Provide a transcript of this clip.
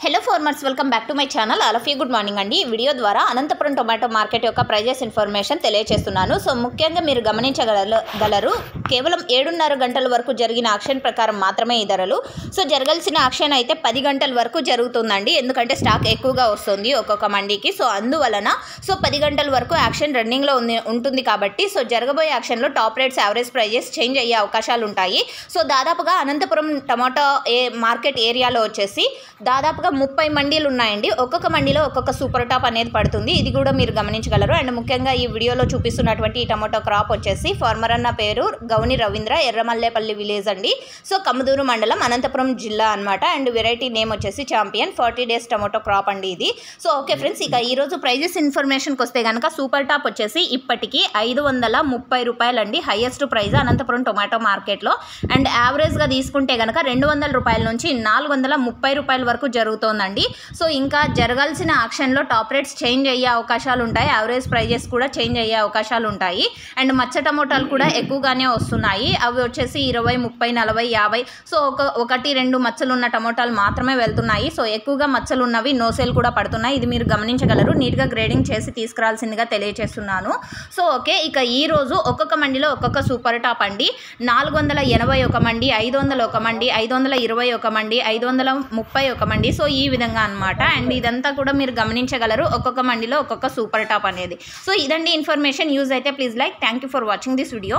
Hello farmers, welcome back to my channel. All of you good morning అండి. ఈ video ద్వారా Anantapuram tomato market యొక్క prices information తెలియజేస్తున్నాను. So ముఖ్యంగా మీరు గమనించగలరు కేవలం 7:30 గంటల వరకు జరిగిన ఆక్షన్ ప్రకారం మాత్రమే ఈ ధరలు. సో జరగాల్సిన ఆక్షన్ అయితే 10 గంటల వరకు జరుగుతుందండి, ఎందుకంటే స్టాక్ ఎక్కువగా వస్తుంది ఒక్కొక్క మండీకి. సో అందువలన 10 గంటల వరకు యాక్షన్ రన్నింగ్లో ఉంటుంది కాబట్టి సో జరగబోయే యాక్షన్లో top rates, average prices change అయ్యే అవకాశాలు ఉంటాయి. సో దాదాపుగా అనంతపురం టమాటో మార్కెట్ ఏరియాలో వచ్చేసి దాదాపుగా 30 మండీలు ఉన్నాయండి. ఒక్కొక్క మండీలో ఒక్కొక్క సూపర్ టాప్ అనేది పడుతుంది. ఇది కూడా మీరు గమనించగలరు. అండ్ ముఖ్యంగా ఈ వీడియోలో చూపిస్తున్నటువంటి ఈ టమాటో క్రాప్ వచ్చేసి ఫార్మర్ అన్న పేరు గౌని రవీంద్ర, ఎర్రమల్లేపల్లి విలేజ్ అండి. సో కమదూరు మండలం, అనంతపురం జిల్లా అనమాట. అండ్ వెరైటీ నేమ్ వచ్చేసి ఛాంపియన్ 40 డేస్ టమాటో క్రాప్ అండి ఇది. సో ఓకే ఫ్రెండ్స్, ఇక ఈరోజు ప్రైజెస్ ఇన్ఫర్మేషన్కి వస్తే కనుక సూపర్ టాప్ వచ్చేసి ఇప్పటికీ 530 రూపాయలు అండి హైయెస్ట్ ప్రైజ్ అనంతపురం టొమాటో మార్కెట్లో. అండ్ యావరేజ్గా తీసుకుంటే కనుక 200 రూపాయల నుంచి 430 రూపాయల వరకు జరుగుతోందండి. సో ఇంకా జరగాల్సిన ఆక్షన్లో టాప్ రేట్స్ చేంజ్ అయ్యే అవకాశాలు ఉంటాయి, యావరేజ్ ప్రైజెస్ కూడా చేంజ్ అయ్యే అవకాశాలు ఉంటాయి. అండ్ మచ్చ టమోటాలు కూడా ఎక్కువగానే వస్తున్నాయి. అవి వచ్చేసి 20, 30, 40, 50. సో ఒకటి రెండు మచ్చలు ఉన్న టమోటాలు మాత్రమే వెళ్తున్నాయి. సో ఎక్కువగా మచ్చలు ఉన్నవి నో సేల్ కూడా పడుతున్నాయి. ఇది మీరు గమనించగలరు. నీట్గా గ్రేడింగ్ చేసి తీసుకురావాల్సిందిగా తెలియజేస్తున్నాను. సో ఓకే, ఇక ఈరోజు ఒక్కొక్క మండిలో ఒక్కొక్క సూపర్ టాప్ అండి. 480 ఒక మండి, 500 ఒక మండి, 520 ఒక మండి, 530 ఒక మండి. సో ఈ విధంగా అనమాట. అండ్ ఇదంతా కూడా మీరు గమనించగలరు, ఒక్కొక్క మండిలో ఒక్కొక్క సూపర్ టాప్ అనేది. సో ఇదండి ఇన్ఫర్మేషన్. యూజ్ అయితే please like. Thank you for watching this video.